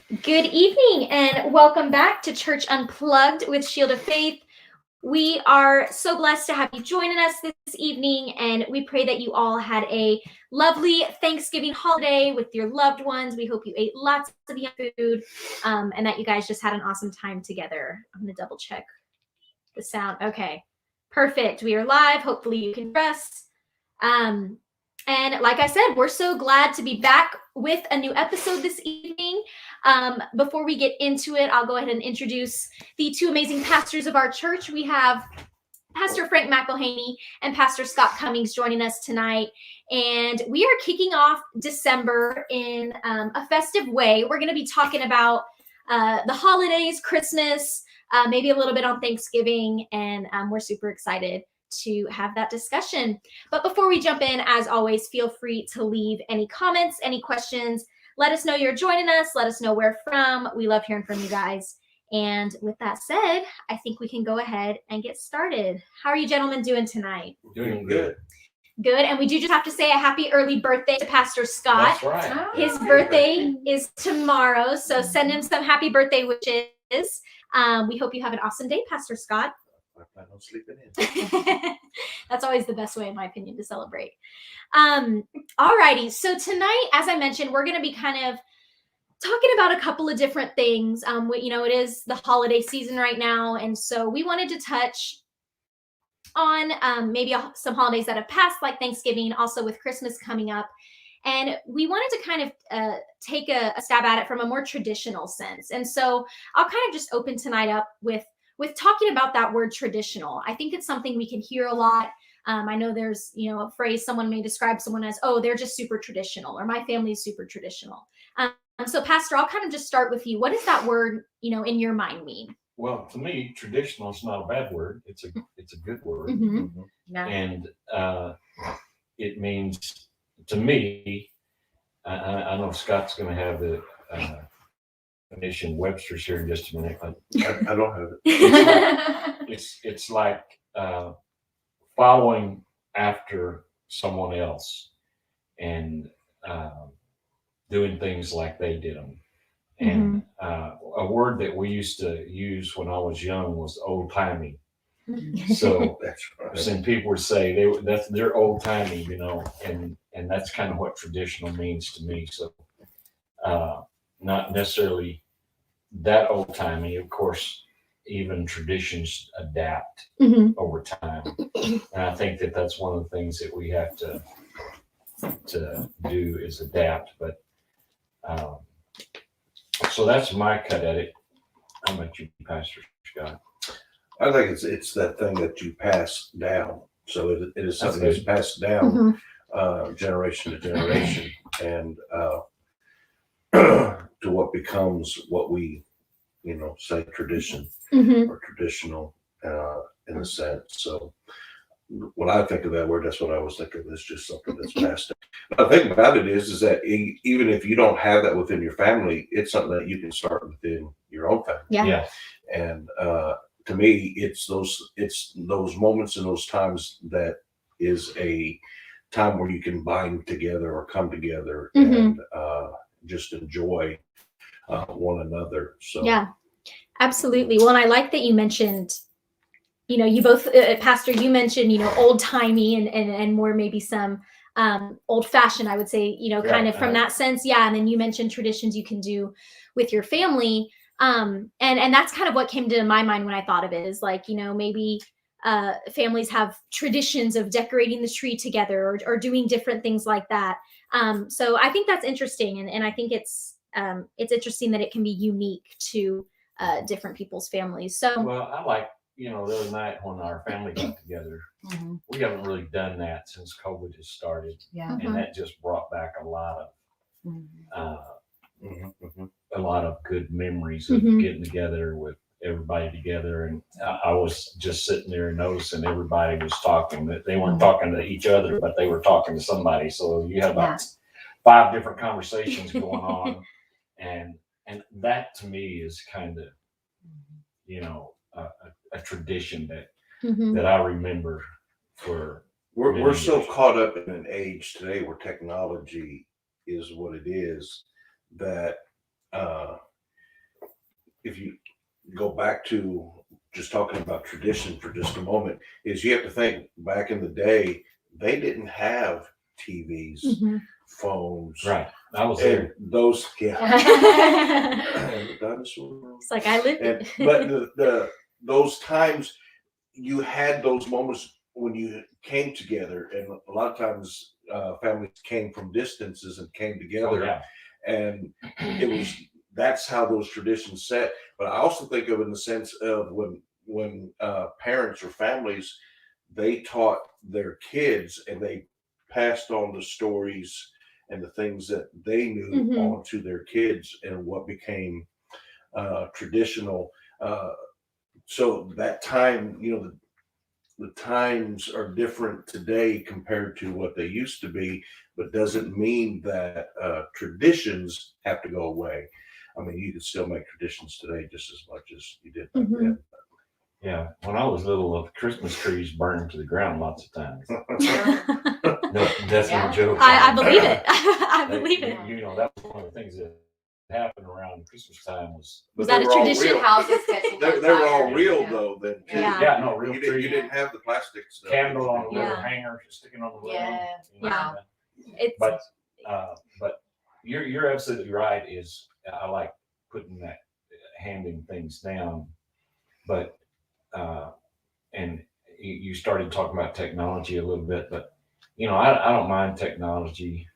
Good evening and welcome back to Church Unplugged with Shield of Faith. We are so blessed to have you joining us this evening, and we pray that you all had a lovely Thanksgiving holiday with your loved ones. We hope you ate lots of yum food and that you guys just had an awesome time together. I'm going to double check the sound. Okay, perfect. We are live. Hopefully you can hear us. And like I said, we're so glad to be back with a new episode this evening. Before we get into it, I'll go ahead and introduce the two amazing pastors of our church. We have Pastor Frank McElhaney and Pastor Scott Cummings joining us tonight. And we are kicking off December in a festive way. We're going to be talking about the holidays, Christmas, maybe a little bit on Thanksgiving, and we're super excited to have that discussion. But before we jump in, as always, feel free to leave any comments, any questions. Let us know you're joining us. Let us know where from. We love hearing from you guys. And with that said, I think we can go ahead and get started. How are you gentlemen doing tonight? Doing good. Good. And we do just have to say a happy early birthday to Pastor Scott. That's right. His birthday is tomorrow, so send him some happy birthday wishes. We hope you have an awesome day, Pastor Scott. I plan on sleeping in. That's always the best way, in my opinion, to celebrate. Alrighty. So tonight, as I mentioned, we're going to be kind of talking about a couple of different things. It is the holiday season right now, and so we wanted to touch on maybe some holidays that have passed, like Thanksgiving, also with Christmas coming up. And we wanted to kind of take a stab at it from a more traditional sense. And so I'll kind of just open tonight up with talking about that word traditional. I think it's something we can hear a lot. I know there's, a phrase someone may describe someone as, oh, they're just super traditional, or my family is super traditional. So Pastor, I'll kind of just start with you. What does that word, in your mind mean? Well, to me, traditional is not a bad word. It's a good word. Mm-hmm. Yeah. And it means, to me, I know Scott's going to have the definition Webster's here in just a minute. I don't have it. It's like following after someone else and doing things like they did them. And a word that we used to use when I was young was old timey. So That's right. I've seen people would say they're old timey, and that's kind of what traditional means to me. So not necessarily that old timey. Of course, even traditions adapt over time, and I think that that's one of the things that we have to do is adapt. But so that's my cut at it. How about you, Pastor Scott? I think it's that thing that you pass down. So it is something that's passed down generation to generation, and to what becomes what we, say tradition or traditional in a sense. So when I think of that word, that's what I always think of. It's just something that's passed down. But the thing about it is that even if you don't have that within your family, it's something that you can start within your own family. Yeah. And to me, it's those moments and those times that is a time where you can bind together or come together and just enjoy one another. So yeah, absolutely. Well, and I like that you mentioned, you both, Pastor, you mentioned, old timey and more maybe some old fashioned, I would say, kind of from that sense. Yeah. And then you mentioned traditions you can do with your family. And that's kind of what came to my mind when I thought of it, is like, maybe families have traditions of decorating the tree together or doing different things like that. So I think that's interesting. And I think it's interesting that it can be unique to different people's families. So, well, I like, the other night when our family got together, we haven't really done that since COVID has started. Yeah. And that just brought back a lot of good memories of getting together with everybody together. And I was just sitting there noticing everybody was talking, that they weren't talking to each other, but they were talking to somebody. So you had about 5 different conversations going on. And that to me is kind of, a tradition that I remember for. We're so caught up in an age today where technology is what it is, that back to just talking about tradition for just a moment, is you have to think back in the day, they didn't have TVs, Mhm. phones, Right. I was and there. those, yeah. It's And the dinosaur. like I lived And it. but those times you had those moments when you came together, and a lot of times families came from distances and came Oh, together, yeah. and that's how those traditions set. But I also think of it in the sense of when parents or families, they taught their kids and they passed on the stories and the things that they knew Mhm. on to their kids, and what became traditional. So that time, the times are different today compared to what they used to be, but doesn't mean that traditions have to go away. I mean, you can still make traditions today just as much as you did back Mhm. then. Yeah. When I was little, the Christmas trees burned to the ground lots of times. No, that's no Yeah. joke. I believe it. I They- believe you, it. you know, that was one of the things that happened around Christmas time was. Was But that they a were all tradition? real. Houses catching They on were all fire. real Yeah. though then too. Yeah. Yeah, no, real You tree. didn't have the plastic stuff. Candle on a little Yeah. hanger sticking on the wall. Yeah. Yeah. It's But you're absolutely right. Is I like putting that handing things down, but and you started talking about technology a little bit, but I don't mind technology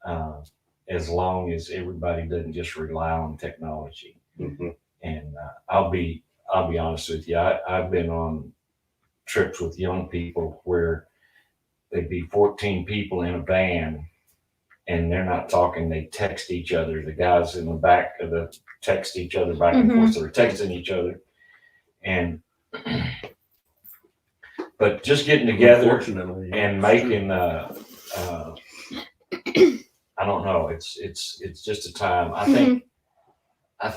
uh, as long as everybody doesn't just rely on technology. Mhm. And I'll be honest with you. I've been on trips with young people where they'd be 14 people in a van and they're not talking. They text each other. The guys in the back of the text each other back and forth. So they're texting each other. And, but just getting together Unfortunately, yeah, and it's true. making, I don't know. It's just a time. I think, I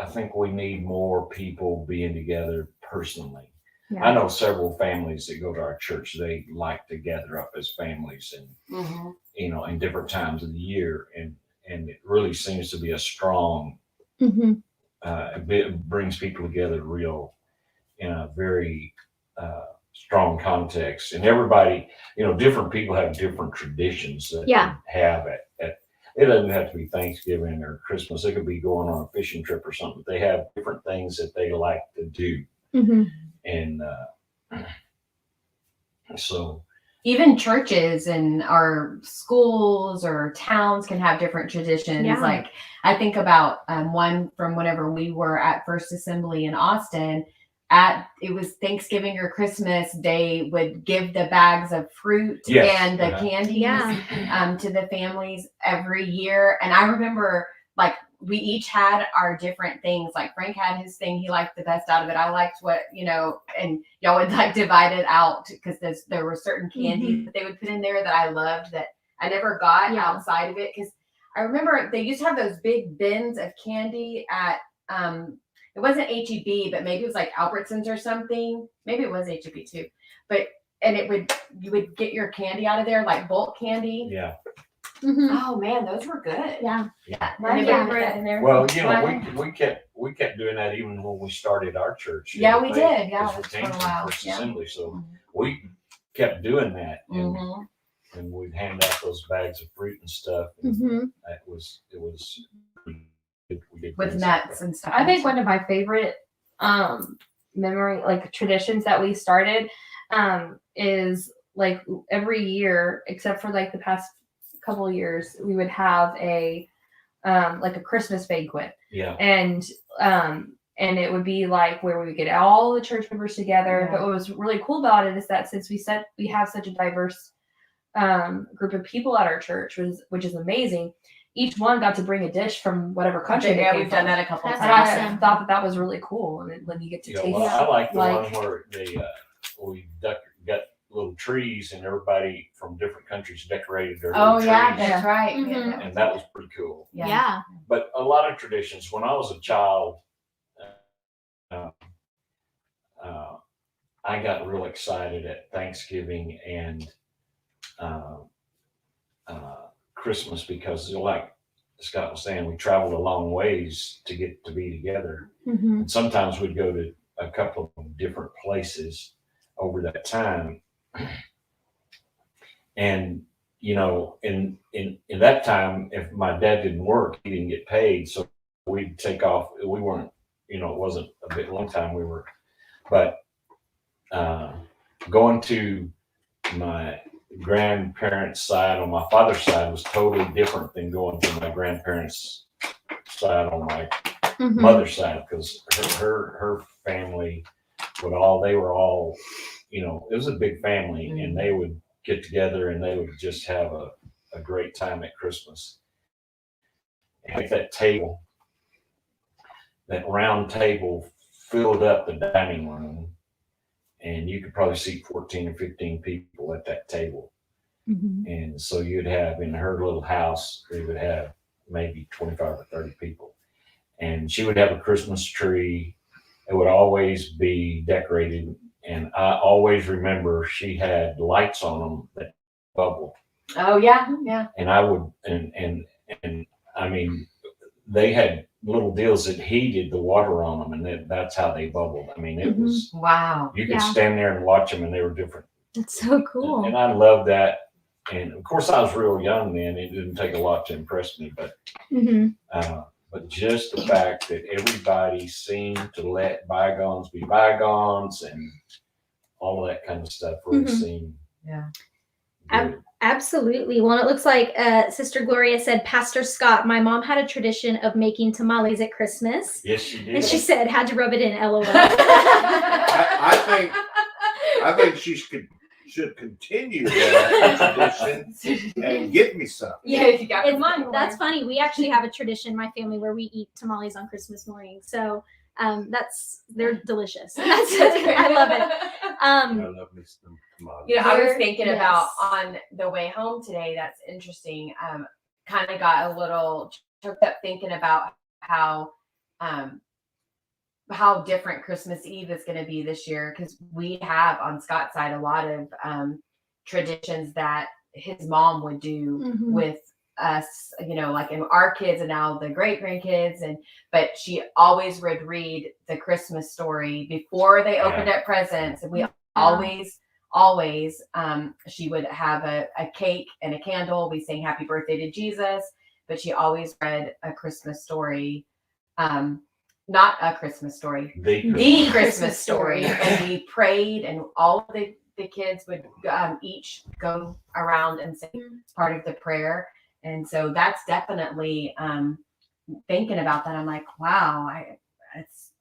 think we need more people being together personally. Yeah. I know several families that go to our church. They like to gather up as families, and Mhm. in different times of the year, and it really seems to be a strong. Mhm. It brings people together real in a very strong context, and everybody, different people have different traditions that Yeah. they have at. It doesn't have to be Thanksgiving or Christmas. It could be going on a fishing trip or something. They have different things that they like to do, Mhm. and so Even churches and our schools or towns can have different traditions. Yeah. Like I think about one from whenever we were at First Assembly in Austin. It was Thanksgiving or Christmas, they would give the bags of fruit Yes. and the Uh-huh. candies Yeah. to the families every year. And I remember like we each had our different things. Like Frank had his thing he liked the best out of it. I liked what, and y'all would like divide it out because there were certain candies that they would put in there that I loved that I never got Yeah. outside of it. Because I remember they used to have those big bins of candy at it wasn't HEB, but maybe it was like Albertsons or something. Maybe it was HEB too. And you would get your candy out of there, like bulk candy. yeah. Mhm. Oh man, those were good. Yeah. My Yeah. favorite in there. Well, My- we kept doing that even when we started our church. Yeah, we did. Yeah, because we that's came for a from while. First Yeah. Assembly, so Mhm. we kept doing that, Mhm. and we'd hand out those bags of fruit and stuff. And Mhm. it was pretty good. We did With things like nuts that. and stuff. I think one of my favorite memory like traditions that we started is like every year except for like the past couple of years we would have a like a Christmas banquet Yeah. and it would be like where we would get all the church members together. Yeah. But what was really cool about it is that since we have such a diverse group of people at our church, which is amazing, each one got to bring a dish from whatever country they Yeah, came we've done from. that a couple That's And times. I awesome. thought that was really cool when you get to Yeah, taste. well, I like the like- one where we got little trees and everybody from different countries decorated their Oh little yeah, trees, that's right. Mhm. and that was pretty cool. Yeah. But a lot of traditions. When I was a child, uh, I got real excited at Thanksgiving and Christmas because they're like Scott was saying, we traveled a long ways to get to be together. Mhm. And sometimes we'd go to a couple of different places over that time. And, you know, in that time, if my dad didn't work, he didn't get paid. So we'd take off. We weren't, you know, it wasn't a bit long time we were, but going to my grandparents' side on my father's side was totally different than going to my grandparents' side on my Mhm. mother's side, because her family they were all, you know, it was a big family, and they would get together and they would just have a great time at Christmas. And that table, that round table, filled up the dining room, and you could probably seat 14 or 15 people at that table. Mhm. And so you'd have, in her little house, we would have maybe 25 or 30 people. And she would have a Christmas tree. It would always be decorated. And I always remember she had lights on them that bubbled. Oh yeah, yeah. And I would, and I mean, they had little deals that heated the water on them, and that's how they bubbled. I mean, it Mhm. was, Wow. you could Yeah. stand there and watch them, and they were different. That's so cool. And I love that. And of course, I was real young then. It didn't take a lot to impress me, Mhm. but just the fact that everybody seemed to let bygones be bygones and all of that kind of stuff really Mhm. seemed Yeah. good. Absolutely. Well, it looks like Sister Gloria said, Pastor Scott, my mom had a tradition of making tamales at Christmas. Yes, she did. And she said, had to rub it in, LOL. I think she should continue that tradition and get me some. Yeah, you got It's, mine. that's funny. We actually have a tradition in my family where we eat tamales on Christmas morning. So they're delicious. I love it. I love me some tamales. You know, I was There- thinking yes. about on the way home today. That's interesting. Kind of got a little choked up thinking about how different Christmas Eve is going to be this year, because we have on Scott's side a lot of traditions that his mom would do Mhm. with us, you know, like in our kids and now the great grandkids, but she always would read the Christmas story before they opened up presents, and we always she would have a cake and a candle. We sang happy birthday to Jesus, but she always read a Christmas story, not a Christmas story, the Christmas story. And we prayed, and all of the kids would each go around and say part of the prayer. And so that's definitely thinking about that. I'm like, wow, it's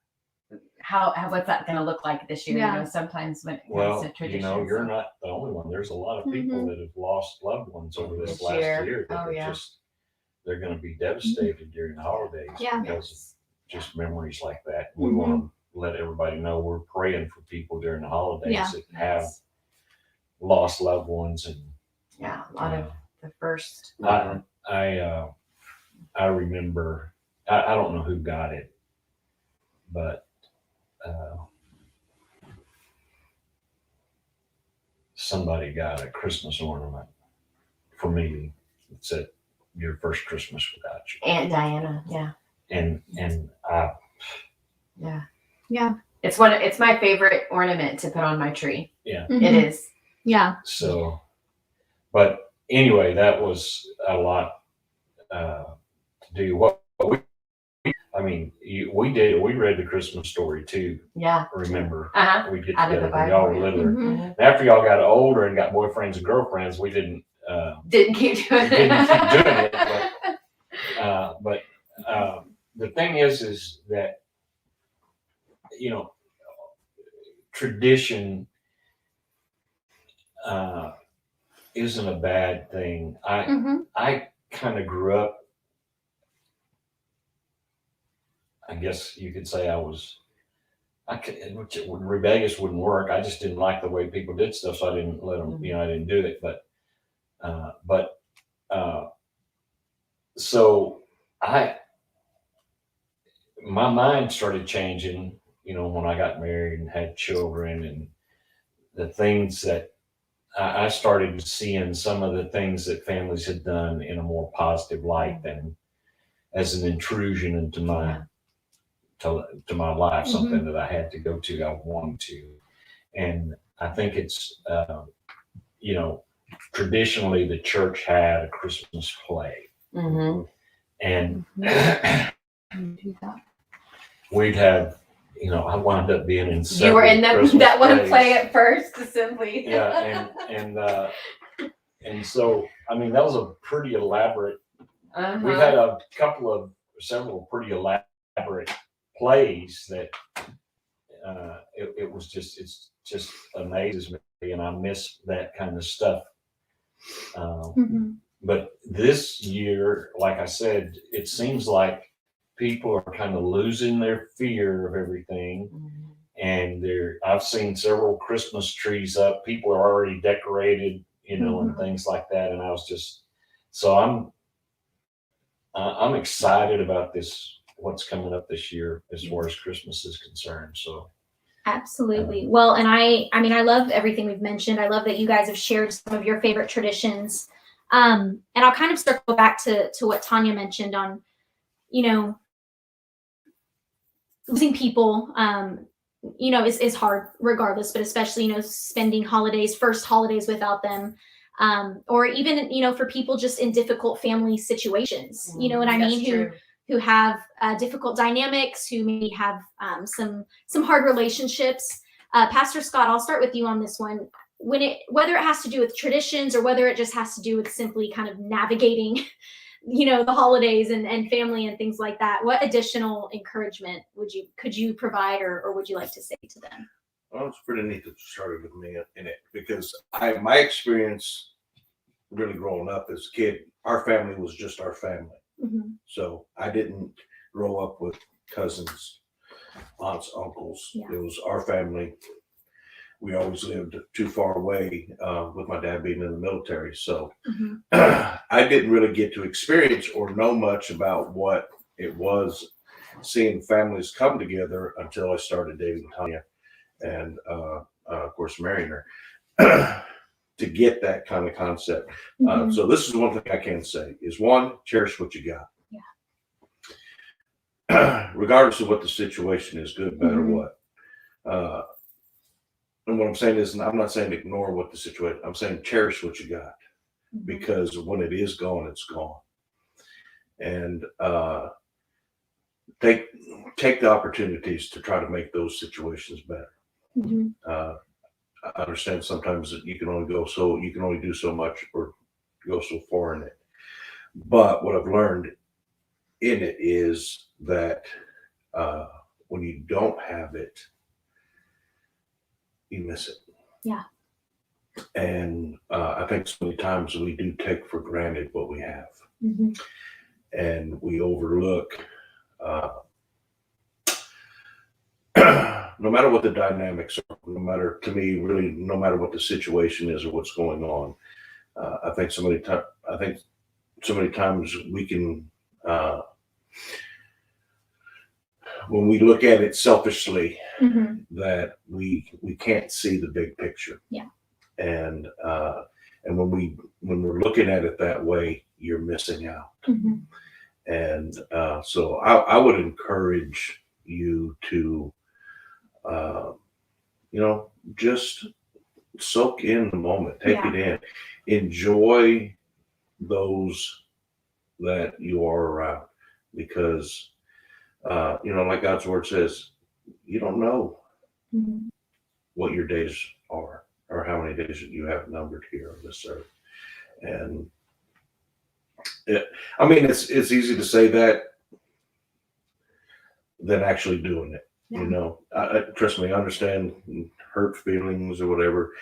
what's that going to look like this year? Yeah. You know, sometimes when it comes Well, to you traditions. know, you're not the only one. There's a lot of people that have lost loved ones over this This last year. year that Oh, are yeah. they're going to be devastated during the holidays Yeah. because of just memories like that. We want to let everybody know we're praying for people during the holidays Yeah. that have lost loved ones. And Yeah, a lot of the first. I remember, I don't know who got it, but somebody got a Christmas ornament for me that said, "Your first Christmas without you." Aunt Diana, yeah. And Yeah. Yeah. It's my favorite ornament to put on my tree. yeah. Mhm. It is. Yeah. So, but anyway, that was a lot to do. We read the Christmas story too. Yeah. Remember, Uh-huh. we get Out of the together when y'all were Bible, yeah. littler. Mhm. Mhm. After y'all got older and got boyfriends and girlfriends, we didn't Didn't keep doing it. Didn't keep doing it, but the thing is that, you know, tradition isn't a bad thing. Mhm. I kind of grew up, I guess you could say rebellious wouldn't work. I just didn't like the way people did stuff, so I didn't let them, you know, I didn't do it. So my mind started changing, you know, when I got married and had children, and the things that I started seeing some of the things that families had done in a more positive light than as an intrusion into my to my life, something that I had to go to, I wanted to. And I think it's, you know, traditionally the church had a Christmas play. And Do that. we'd have, you know, I wound up being in You were in several Christmas that one plays. play at first, simply. Yeah, and so, I mean, that was a pretty elaborate, we've had several pretty elaborate plays that it's just amazes me, and I miss that kind of stuff. But this year, like I said, it seems like people are kind of losing their fear of everything. And I've seen several Christmas trees up. People are already decorated, you know, and things like that. And I was just, so I'm excited about this, what's coming up this year as far as Christmas is concerned. So. Absolutely. Well, and I mean, I love everything we've mentioned. I love that you guys have shared some of your favorite traditions. And I'll kind of circle back to what Tanya mentioned on, you know, losing people, you know, is hard regardless, but especially, you know, spending first holidays without them. Or even, you know, for people just in difficult family situations, you know what I mean? Who have difficult dynamics, who maybe have some hard relationships. Pastor Scott, I'll start with you on this one. Whether it has to do with traditions or whether it just has to do with simply kind of navigating, you know, the holidays and family and things like that, what additional encouragement could you provide or would you like to say to them? Well, it's pretty neat that you started with me in it, because my experience really growing up as a kid, our family was just our family. So I didn't grow up with cousins, aunts, uncles. Yeah. It was our family. We always lived too far away, with my dad being in the military. So I didn't really get to experience or know much about what it was seeing families come together until I started dating Tanya and, of course, marrying her. To get that kind of concept. So this is one thing I can say is, one, cherish what you got. Yeah. Regardless of what the situation is, good, bad, or what. And what I'm saying is, I'm not saying ignore what the situation, I'm saying cherish what you got, because when it is gone, it's gone. And take the opportunities to try to make those situations better. I understand sometimes that you can only do so much or go so far in it. But what I've learned in it is that when you don't have it, you miss it. Yeah. And I think so many times we do take for granted what we have. And we overlook, no matter what the dynamics are, no matter what the situation is or what's going on, I think so many times we can, when we look at it selfishly, that we can't see the big picture. Yeah. And when we're looking at it that way, you're missing out. And so I would encourage you to, you know, just soak in the moment, take it in, enjoy those that you are around, because, you know, like God's word says, you don't know what your days are or how many days you have numbered here on this earth. And I mean, it's easy to say that than actually doing it. Yeah. You know, trust me, I understand hurt feelings or whatever.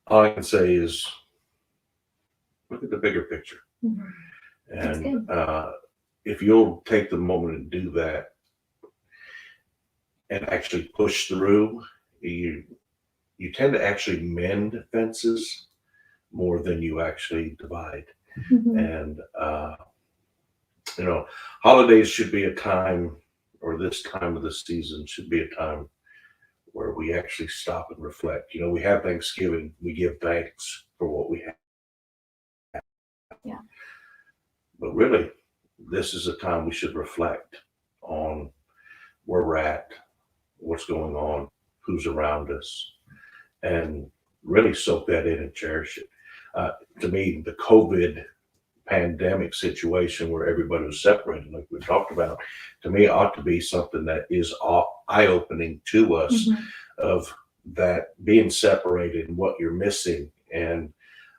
All I can say is look at the bigger picture. And if you'll take the moment and do that and actually push through, you tend to actually mend fences more than you actually divide. And, you know, holidays should be a time, or this time of the season should be a time where we actually stop and reflect. You know, we have Thanksgiving, we give thanks for what we have. Yeah. But really, this is a time we should reflect on where we're at, what's going on, who's around us, and really soak that in and cherish it. To me, the COVID pandemic situation where everybody was separated, like we talked about, to me ought to be something that is eye-opening to us of that being separated and what you're missing. And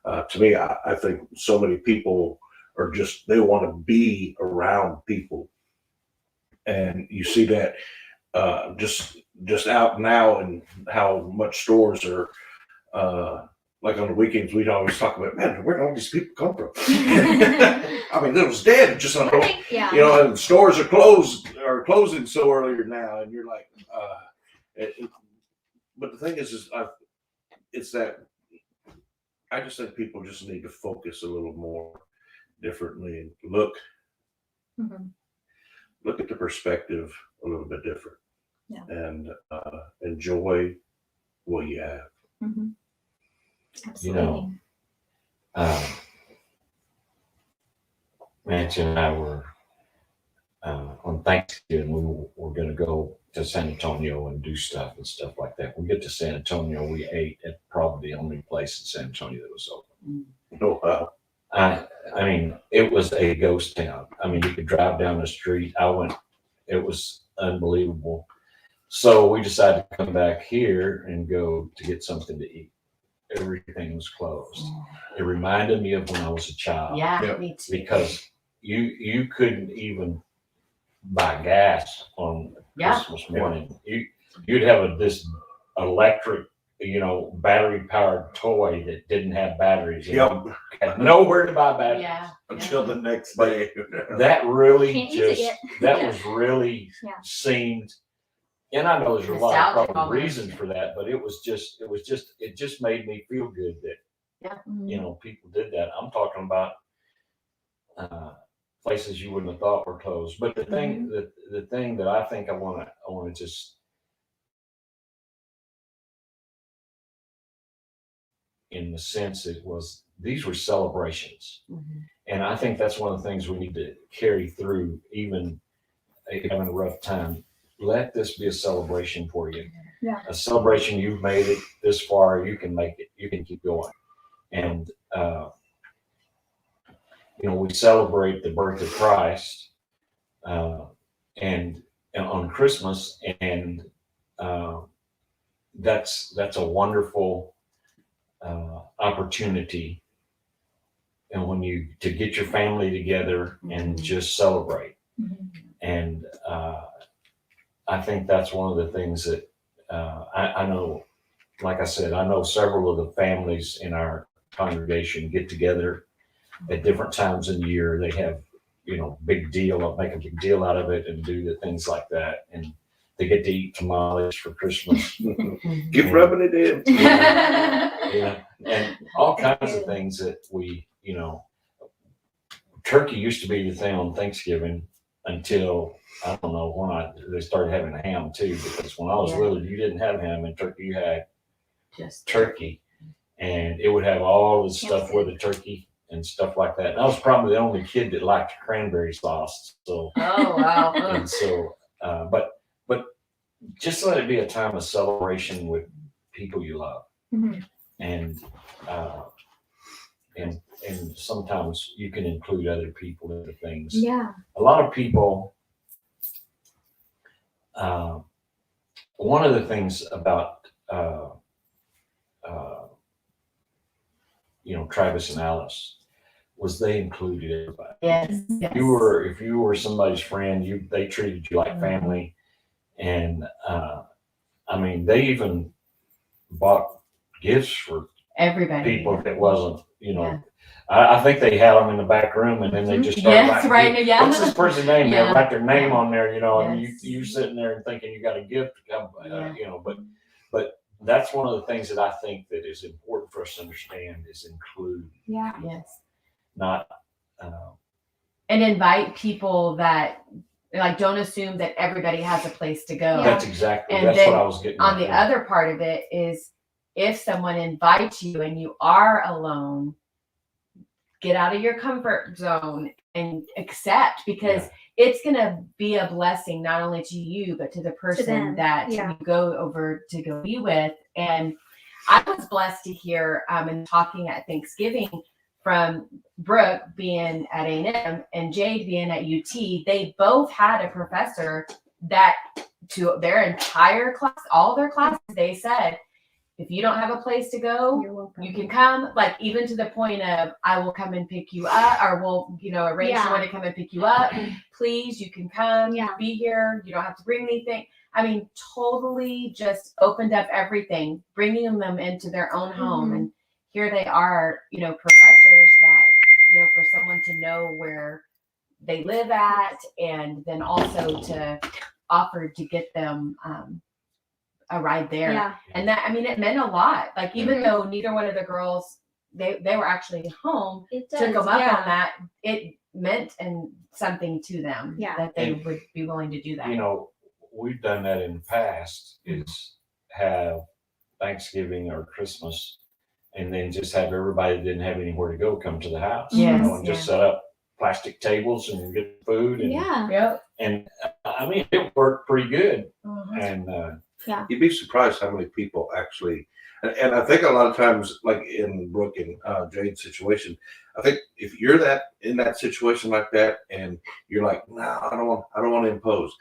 to me, I think so many people are just, they want to be around people. And you see that just out now, and how much stores are like on the weekends, we'd always talk about, man, where do all these people come from? I mean, it was dead just on Yeah. you know, and stores are closing so earlier now, and you're like, but the thing is it's that I just think people just need to focus a little more differently and look at the perspective a little bit different, and enjoy what you have. Absolutely. Nancy and I were on Thanksgiving. We were going to go to San Antonio and do stuff like that. We get to San Antonio, we ate at probably the only place in San Antonio that was open. Oh, wow. I mean, it was a ghost town. I mean, you could drive down the street. It was unbelievable. So we decided to come back here and go to get something to eat. Everything was closed. It reminded me of when I was a child. Yeah, me too. Because you couldn't even buy gas on Christmas morning. You'd have this electric, battery powered toy that didn't have batteries. Yep. Had nowhere to buy batteries. Yeah. Until the next day. That really Can't use it yet. was really Yeah. seemed, and I know there's a lot Nostalgic of probably almost. reasons for that, but it just made me feel good that people did that. I'm talking about places you wouldn't have thought were closed. But the thing that I think I want to just, in the sense these were celebrations. And I think that's one of the things we need to carry through, even having a rough time. Let this be a celebration for you. Yeah. A celebration. You've made it this far. You can make it. You can keep going. And, we celebrate the birth of Christ and on Christmas. And that's a wonderful opportunity. And to get your family together and just celebrate. And I think that's one of the things that I know, like I said, I know several of the families in our congregation get together at different times in the year. They have, make a big deal out of it and do the things like that. And they get to eat tamales for Christmas. Keep rubbing it in. And all kinds of things that turkey used to be the thing on Thanksgiving until, I don't know, when they started having a ham too, because when I was little, you didn't have ham and turkey, you had Just turkey, and it would have all the stuff with the turkey and stuff like that. And I was probably the only kid that liked cranberry sauce. So, oh wow. and so, but just let it be a time of celebration with people you love. And sometimes you can include other people in the things. Yeah. A lot of people, one of the things about, Travis and Alice was they included everybody. Yes. If you were somebody's friend, they treated you like family. And, they even bought gifts for Everybody. people that wasn't, I think they had them in the back room, and then they just started Yes, right. Yeah. what's this person's name? They Yeah. write their name on there, and Yes. you sitting there and thinking you got a gift to come, but that's one of the things that I think that is important for us to understand is include, Yeah. Yes. not, And invite people that don't assume that everybody has a place to go. Yeah. that's exactly, And that's then what I was getting On at the there. other part of it is if someone invites you and you are alone, get out of your comfort zone and accept, because Yeah. it's going to be a blessing not only to you but to the person them, that yeah. you go over to go be with. And I was blessed to hear and talking at Thanksgiving from Brooke being at A&M and Jade being at UT. They both had a professor that to their entire class, all their classes, they said, if you don't have a place to go, You're welcome. you can come, like even to the point of I will come and pick you up, or we'll, arrange Yeah. someone to come and pick you up. Please, you can come, Yeah. be here. You don't have to bring anything. I mean, totally just opened up everything, bringing them into their own home. Mhm. And here they are, professors that, for someone to know where they live at, and then also to offer to get them a ride there. Yeah. And that, I mean, it meant a lot. Like, even Mhm. though neither one of the girls, they were actually home, It took does. them up yeah. on that, it meant something to them Yeah. that they And, would be willing to do that. We've done that in the past, is have Thanksgiving or Christmas, and then just have everybody that didn't have anywhere to go come to the house, Yes, and just set up plastic tables and get food. And, Yeah. Yep. and I mean, it worked pretty good. Mhm. And You'd be surprised how many people actually, and I think a lot of times, like in Brooke and Jade's situation, I think if you're in that situation like that, and you're like, no, I don't want to impose.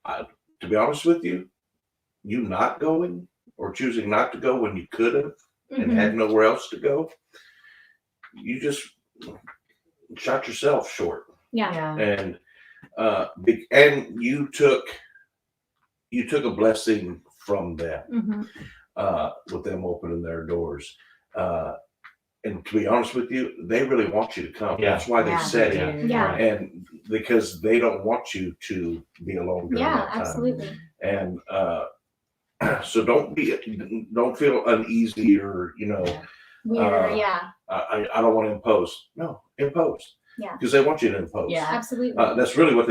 To be honest with you, you not going or choosing not to go when you could have and Mhm. had nowhere else to go, you just shot yourself short. Yeah. Yeah. And and you took a blessing from them. Mhm. With them opening their doors. And to be honest with you, they really want you to come. Yeah. That's why they said Yeah. it. Yeah. And because they don't want you to be alone during Yeah. that time. Absolutely. And so don't feel uneasy or, Weird. yeah. I don't want to impose. No, impose. Yeah. Because they want you to impose. Yeah. Absolutely. That's really what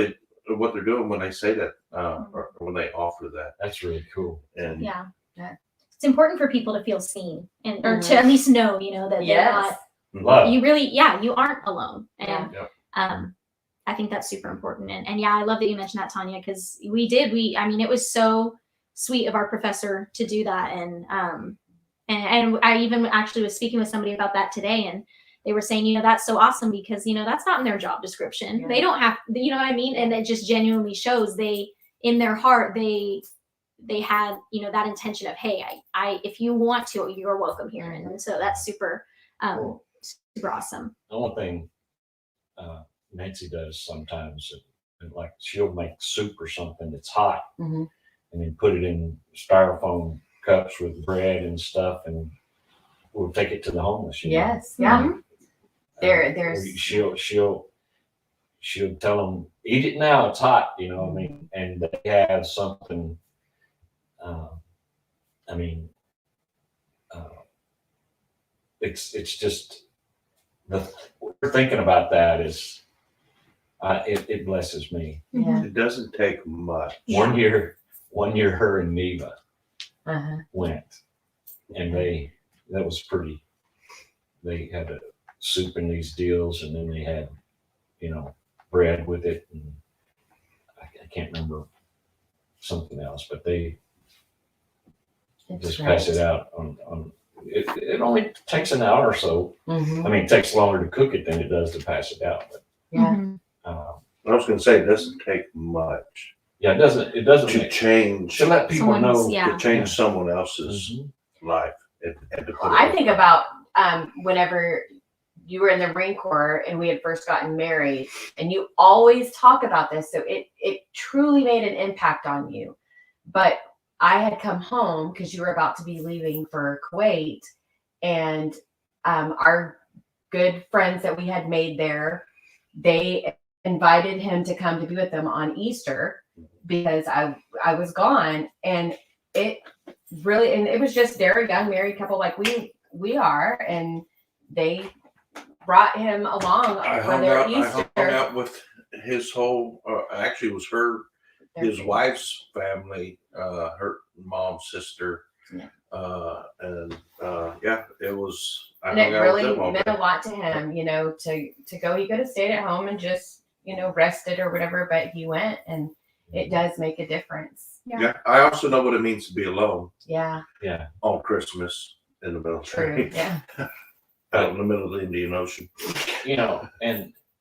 they're doing when they say that, or when they offer that. that's really cool. And Yeah. Yeah. It's important for people to feel seen or to Mhm. at least know, that they're Yes. not. Love. You really, you aren't alone. And Yeah. I think that's super important. And yeah, I love that you mentioned that, Tanya, because I mean, it was so sweet of our professor to do that. And I even actually was speaking with somebody about that today, and they were saying, that's so awesome because, that's not in their job description. Yeah. They don't have, you know what I mean? And it just genuinely shows in their heart, they had, that intention of, hey, I if you want to, you're welcome here. And so that's super, super awesome. The only thing Nancy does sometimes, and like she'll make soup or something that's hot, Mhm. and then put it in styrofoam cups with bread and stuff, and we'll take it to the homeless. Yes. Yeah. Mhm. There's she'll tell them, eat it now, it's hot, I mean, and they have something. I mean, it's just we're thinking about that is it blesses me. Yeah. it doesn't take much. One year her and Neva Uh-huh. went, and that was pretty. They had a soup in these deals, and then they had bread with it, and I can't remember something else, but they It's just great. pass it out on it only takes an hour or so. Mhm. I mean, it takes longer to cook it than it does to pass it out, but Yeah. Mhm. I was going to say it doesn't take much yeah, it doesn't to make, change to let people Someone's- know. yeah. to change someone else's Mhm. life. And to put Well, it I in- think about whenever you were in the Marine Corps and we had first gotten married, and you always talk about this. So it truly made an impact on you. But I had come home because you were about to be leaving for Kuwait, and our good friends that we had made there, they invited him to come to be with them on Easter because I was gone, and it was just they're a young married couple like we are, and they brought him along I for hung their out. I Easter. hung out with his whole. Actually, it was his wife's family, her mom's sister, Yeah. Yeah, it was. I And it hung out with really them all meant day. a lot to him, to go. He could have stayed at home and just, rested or whatever, but he went, and it does make a difference. Yeah, I also know what it means to be alone Yeah, Yeah. on Christmas in the true. military, Yeah. out in the middle of the Indian Ocean.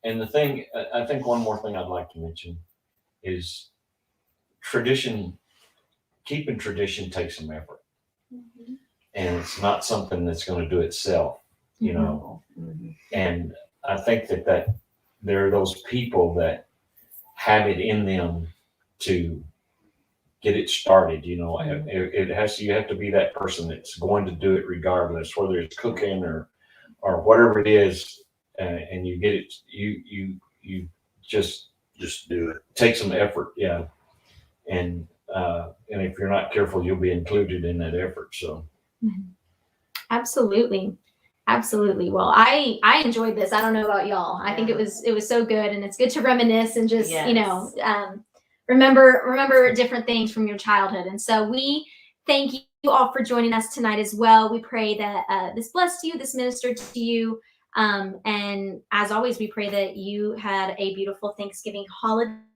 And the thing, I think one more thing I'd like to mention is tradition. Keeping tradition takes some effort, and it's not something that's going to do itself, Mhm. And I think that there are those people that have it in them to get it started. It has to. You have to be that person that's going to do it regardless, whether it's cooking or whatever it is, and you get it. You just do it. take some effort, yeah, and if you're not careful, you'll be included in that effort. So. Absolutely. Absolutely. Well, I enjoyed this. I don't know about y'all. I think it was so good, and it's good to reminisce and just, Yes. remember different things from your childhood. And so we thank you all for joining us tonight as well. We pray that this blessed you, this ministered to you. And as always, we pray that you had a beautiful Thanksgiving holiday.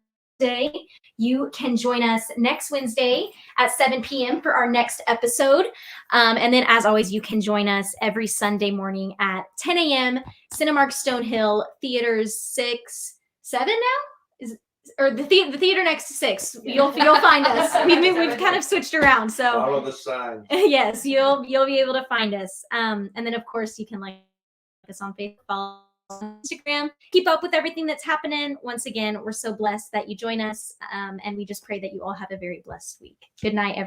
You can join us next Wednesday at 7 p.m. for our next episode. And then, as always, you can join us every Sunday morning at 10 a.m. Cinemark Stonehill, theaters 6, 7 now? Or the theater next to 6. You'll find us. We've kind of switched around. So Follow the sign. yes, you'll be able to find us. And then, of course, you can like us on Facebook, follow us on Instagram, keep up with everything that's happening. Once again, we're so blessed that you join us, and we just pray that you all have a very blessed week. Good night, everyone.